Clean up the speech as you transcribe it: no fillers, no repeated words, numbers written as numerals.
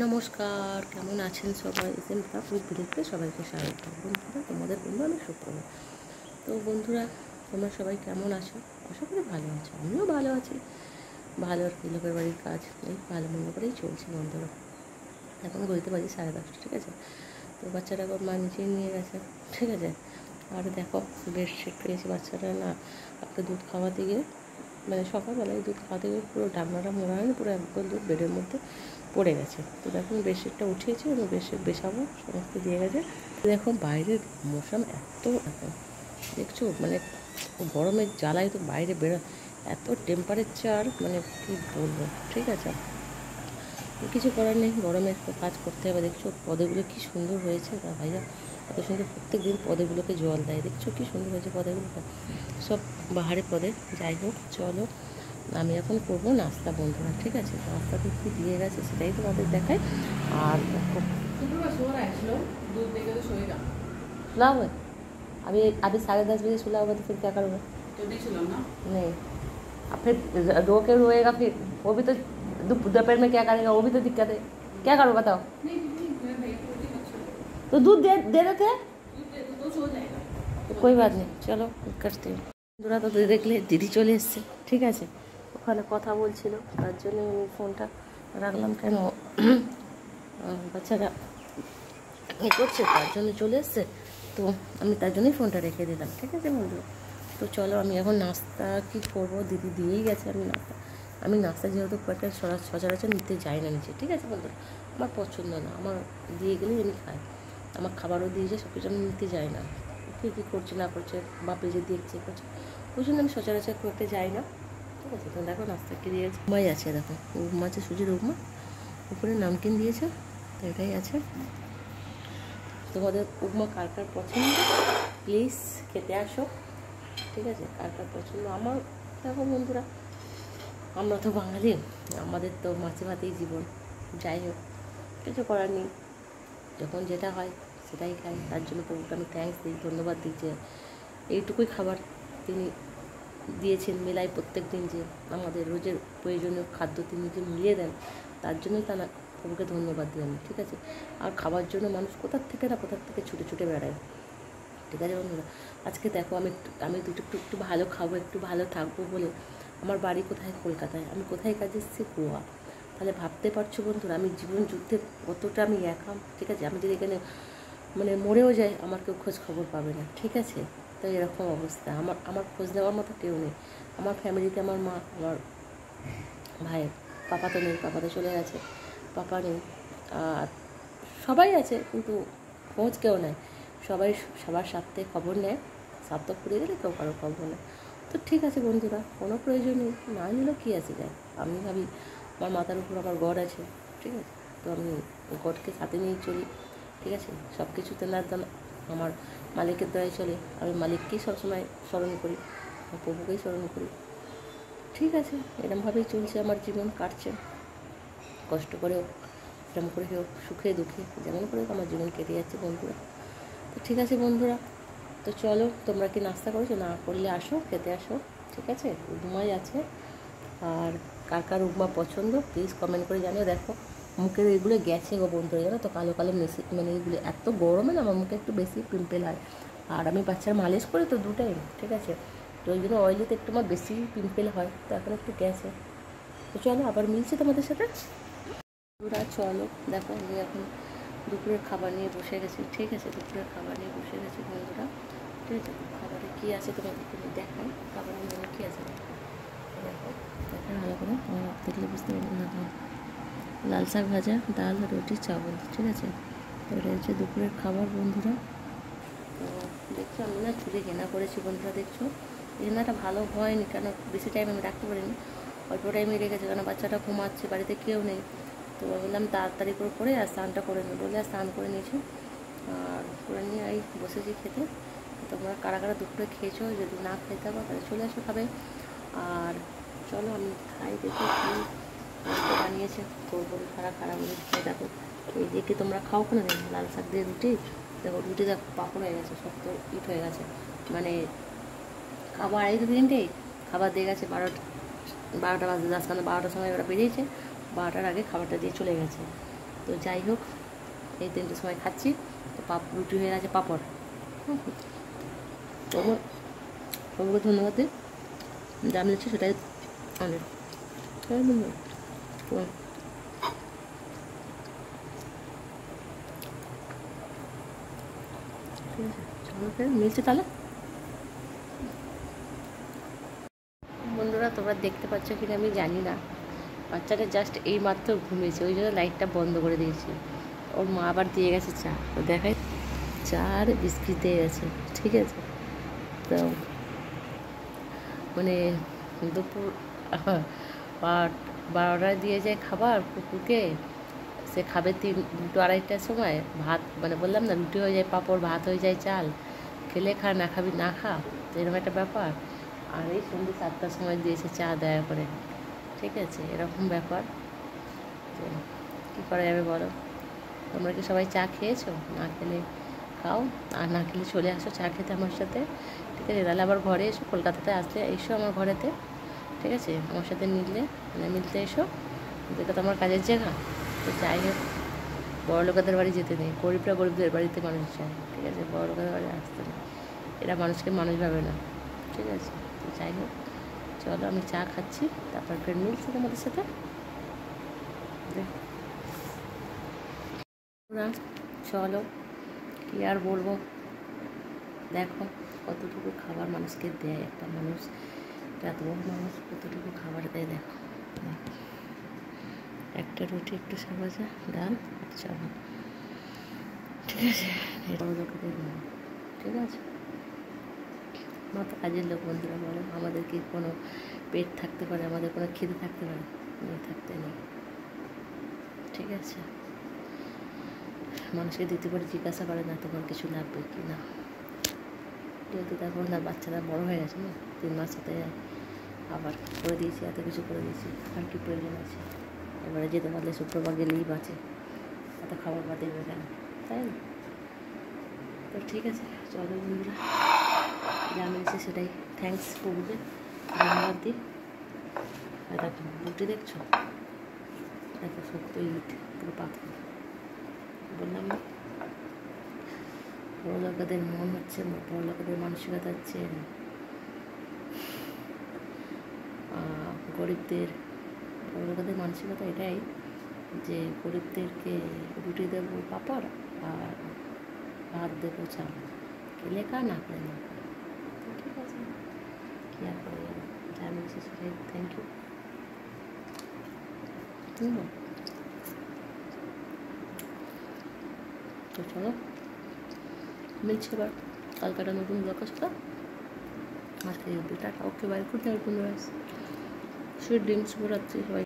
নমস্কার, কেমন আছেন সবাই? এসএমটা ফুড ভিডিওতে সবাইকে স্বাগত। বন্ধুরা, তোমাদের বন্ধু আমি সুপ্রভা। তো বন্ধুরা, তোমরা সবাই কেমন আছো? আশা করি ভালো আছো, আমিও ভালো আছি। ভালো আর কি, লোকের বাড়ির কাজ এই ভালো মন্দ করেই চলছে বন্ধুরা। এখন ঘড়িতে বাজে 10:30, ঠিক আছে। তো বাচ্চাটাকে মা নিচে নিয়ে গেছে, ঠিক আছে। আর দেখো, বেডশিট পেয়েছি বাচ্চাটা না, একটা দুধ খাওয়াতে গিয়ে, মানে সকালবেলায় দুধ খাওয়াতে গিয়ে পুরো ঢাকনাটা মোড়া হয়নি, পুরো একদম দুধ বেডের মধ্যে পড়ে গেছে। তো দেখো বেডশিটটা উঠিয়েছি, আমি বেডশিট বেছাবো, সমস্ত দিয়ে গেছে। দেখো বাইরের মৌসুম এত দেখছো, মানে গরমের জ্বালায় তো বাইরে বেরো, এত টেম্পারেচার, মানে কী বলবো, ঠিক আছে। কিছু করার নেই, গরমে একটু কাজ করতে হবে। দেখছো পদেগুলো কী সুন্দর হয়েছে, তা ভাইয়া এত সুন্দর প্রত্যেক দিন পদেগুলোকে জল দেয়, দেখছো কী সুন্দর হয়েছে পদেগুলোকে, সব বাহারে পদে। যাই হোক, চলো আমি এখন করবো নাস্তা বন্ধুরা, ঠিক আছে। নাস্তা তো কী দিয়ে গেছে সেটাই তোমাদের দেখাই। আর सुना हुआ है? अभी अभी 10:30 बजे सुला होगा तो फिर क्या करूँगा? नहीं, अब फिर रो के रोएगा, फिर वो भी तो दोपहर में क्या करेगा, वो भी तो दिक्कत है। क्या करो बताओ? तो दूध दे देते हैं तो कोई बात नहीं, चलो करते हैं। বন্ধুরা, তো দেখলে দিদি চলে এসছে, ঠিক আছে। ওখানে কথা বলছিল, তার জন্য আমি ফোনটা রাখলাম। কেন বাচ্চারা এ করছে, তার জন্য চলে এসছে, তো আমি তার জন্যই ফোনটা রেখে দিলাম, ঠিক আছে বন্ধুরা। তো চলো আমি এখন নাস্তা কী করবো, দিদি দিয়েই গেছে। আমি নাস্তা যেহেতু খুব একটা সচরাচর নিতে যাই না নিচে, ঠিক আছে বন্ধুরা। আমার পছন্দ না, আমার দিয়ে গেলেই আমি খাই। আমার খাবারও দিয়েছে, সব কিছু আমি নিতে যাই না। কী করছে না করছে বা পেজে দেখছে করছে, ওই জন্য আমি সচরাচর খুব একটা যাই না, ঠিক আছে। তো দেখো নাস্তা কী দিয়েছে, উপমাই আছে, দেখো উপমা আছে, সুজির উপমা, উপরে নামকিন দিয়েছে, তো এটাই আছে। তোমাদের উপমা কার কার পছন্দ প্লিজ খেতে আসো, ঠিক আছে। কার কার পছন্দ, আমার দেখো বন্ধুরা, আমরা তো বাঙালি, আমাদের তো মাছে ভাতেই জীবন। যাই হোক, কিছু করার নেই, যখন যেটা হয় সেটাই খাই। তার জন্য প্রভুকে আমি থ্যাঙ্কস দিই, ধন্যবাদ দিই যে এইটুকুই খাবার তিনি দিয়েছেন মেলায় প্রত্যেক দিন, যে আমাদের রোজের প্রয়োজনীয় খাদ্য তিনি যে মিলিয়ে দেন, তার জন্যই তারা প্রভুকে ধন্যবাদ দিই আমি, ঠিক আছে। আর খাবার জন্য মানুষ কোথার থেকে ছুটে ছুটে বেড়ায়, ঠিক আছে বন্ধুরা। আজকে দেখো আমি একটু ভালো খাবো, একটু ভালো থাকবো বলে, আমার বাড়ি কোথায়? কলকাতায়। আমি কোথায় কাজে এসেছি? গোয়া। তাহলে ভাবতে পারছো বন্ধুরা, আমি জীবন যুদ্ধে কতটা আমি একা, ঠিক আছে। আমি যদি এখানে মানে মরেও যাই, আমার কেউ খোঁজ খবর পাবে না, ঠিক আছে। তো এরকম অবস্থা, আমার খোঁজ নেওয়ার মতো কেউ নেই। আমার ফ্যামিলিতে আমার মা, আমার ভাই, পাপা তো নেই, পাপা তো চলে গেছে, পাপা নেই, আর সবাই আছে কিন্তু খোঁজ কেউ নেয়। সবাই সবার স্বার্থে খবর নেয়, স্বার্থ ফুরিয়ে গেলে কেউ কারো খবর নেয়। তো ঠিক আছে বন্ধুরা, কোনো প্রয়োজন নেই, না নিলেও কী আছে যায়। আমি ভাবি আমার মাথার উপর আমার গড আছে, ঠিক আছে। তো আমি গডকে সাথে নিয়েই চলি, ঠিক আছে। সব কিছু তেনার দান, আমার মালিকের দ্বারাই চলে। আমি মালিককেই সবসময় স্মরণ করি, প্রভুকেই স্মরণ করি, ঠিক আছে। এরমভাবেই চলছে আমার জীবন, কাটছে কষ্ট করে হোক, এরম করে হোক, সুখে দুঃখে যেমন করে আমার জীবন কেটে যাচ্ছে বন্ধুরা। তো ঠিক আছে বন্ধুরা, তো চলো, তোমরা কি নাস্তা করেছো? না করলে আসো, খেতে আসো, ঠিক আছে। উপমাই আছে, আর কার কার উপমা পছন্দ প্লিজ কমেন্ট করে জানিও। দেখো মুখের এগুলো গেছে গো বন্ধুরা, জানো তো, কালো কালো মানে এগুলো এত গরমে না আমার মুখে একটু বেশি পিম্পল হয়। আর আমি বাচ্চার মালিশ করি তো 2 টাইম, ঠিক আছে। তো ওই জন্য অয়েলিতে একটু আমার বেশি পিম্পল হয়, তো এখন একটু গেছে। তো চলো আবার মিলছে তোমাদের সাথে। ওরা চলো, দেখো আমি এখন দুপুরের খাবার নিয়ে বসে গেছি, ঠিক আছে। দুপুরের খাবার নিয়ে বসে গেছি বন্ধুরা, ঠিক আছে। খাবারে কী আছে তোমাদেরকে দেখাই, খাবারের মধ্যে কী আছে দেখো, দেখেন ভালো করে, দেখলে বুঝতে পারবেন না। লাল শাক ভাজা, ডাল, রুটি, চাवल, ঠিক আছে। তো এটা হচ্ছে দুপুরের খাবার বন্ধুরা। তো দেখছো আমি না চুলে ঘেনা করেছি বন্ধুরা, দেখছো ঘেনাটা ভালো হয়নি, কেন বেশি টাইম আমি রাখতে পারিনি, অল্প টাইমে রেখেছি, কারণ বাচ্চাটা ঘুমাচ্ছে, বাড়িতে কেউ নেই। তো বললাম তাড়াতাড়ি করে আর স্নানটা করে নিই বলে, আর স্নান করে নিয়েছি, আর করে নিয়ে এই বসেছি খেতে। তোমরা কারা কারা দুপুরে খেয়েছো? যদি না খেতে পারো তাহলে চলে আসো খাবে। আর চলো আমি খাই, দেখি কী বানিয়েছে, করবো খারাপ বলে খেয়ে দেখো। এই দিয়ে কি তোমরা খাও কোনো দিন লাল শাক দিয়ে রুটি? দেখো রুটি দেখো পাপড় হয়ে গেছে, শক্ত ইট হয়ে গেছে, মানে খাবার এই 2-3টেই খাবার দিয়ে গেছে। 12টা বাজে 10, 12টার সময় ওরা বেরিয়েছে, 12টার আগে খাবারটা দিয়ে চলে গেছে। তো যাই হোক, এই 3টের সময় খাচ্ছি। তো রুটি হয়ে গেছে, পাঁপড়। তোমার সবকে ধন্যবাদ দিই, যা নিচ্ছি সেটাই অনেক। ঠিক আছে, চলো মিলছে তাহলে। বন্ধুরা, তোমরা দেখতে পাচ্ছ কিনা আমি জানি না, বাচ্চাটা জাস্ট এই মাত্র ঘুমিয়েছে, ওই জন্য লাইটটা বন্ধ করে দিয়েছি। ওর মা আবার দিয়ে গেছে চা, তো দেখাই, চা আর বিস্কিট দিয়ে গেছে। ঠিক আছে, তো মানে দুপুর 12টায় দিয়ে যায় খাবার কুকুরকে, সে খাবে 2টো 2:30টার সময়। ভাত মানে বললাম না, রুটি হয়ে যায় পাঁপড়, ভাত হয়ে যায় চাল, খেলে খা, না খাবি না খা, তো এরকম একটা ব্যাপার। আর এই সন্ধ্যে 7টার সময় দিয়েছে চা দয়া করে। ঠিক আছে, এরকম ব্যাপার। তো কী করা যাবে বলো? তোমরা কি সবাই চা খেয়েছো? না খেলে খাও, আর না খেলে চলে আসো চা খেতে আমার সাথে। ঠিক আছে, তাহলে আবার ঘরে এসো, কলকাতাতে আসলে এসো আমার ঘরেতে। ঠিক আছে, আমার সাথে মিলতে এসো, এটা তো আমার কাজের জায়গা। তো যাই হোক, বড় লোকেদের বাড়ি যেতে নেই, গরিবরা গরিবদের বাড়িতে মানুষ যায়। ঠিক আছে, বড় লোকেদের বাড়ি আসতে নেই, এরা মানুষকে মানুষ ভাবে না। ঠিক আছে, তো যাই হোক, চলো আমি চা খাচ্ছি, তারপর ফের মিলছি তোমাদের সাথে। চলো, কী আর বলবো, দেখো কতটুকু খাবার মানুষকে দেয় একটা মানুষ, এত বড় মানুষ কতটুকু খাবার দেয়। দেখো, একটা রুটি, একটু সাবাজা, ডাল, চাওয়া। ঠিক আছে, বড় লোকেদের নয়। ঠিক আছে, আমরা তো কাজের লোক। বন্ধুরা বলো, আমাদের কি কোনো পেট থাকতে পারে, আমাদের কোনো খিদে থাকতে পারে? থাকতে নেই। ঠিক আছে, মানুষকে দিতে পারে, জিজ্ঞাসা করে না তোমার কিছু লাগবে কি না। যেহেতু তারপর না, বাচ্চারা বড় হয়ে গেছে না, 3 মাস সাথে আবার করে দিয়েছি, এত কিছু করে দিয়েছি, আর কি প্রয়োজন আছে? এবারে যেতে পারলে শুক্রবার গেলেই বাঁচে, এত খাবার বা দেবে কেন, তাই না? তো ঠিক আছে, চলো বন্ধুরা, যা মিলছে সেটাই থ্যাঙ্কস প্রভুকে ধন্যবাদ দিই। আর দেখো রুটি দেখছো, এত শক্ত ইট, পুরো পাথর। বললাম না, বড় লোকেদের মন হচ্ছে, বড় লোকেদের মানসিকতা হচ্ছে গরিবদের। বড় লোকেদের মানসিকতা এটাই যে গরিবদেরকে রুটি দেবো পাঁপড় আর ভাত দেবো চাল, খেলে খা, না খেলে না খা। ঠিক আছে, কী আর করে যাবে, যা মিলছে সেটাই থ্যাংক ইউ। তো চলো মিলছে এবার কালকাটা নতুন ব্লগের সাথে। আজকে tata, okay bye, good night বন্ধুরা, সুইট ড্রিমস, শুভরাত্রি সবাই।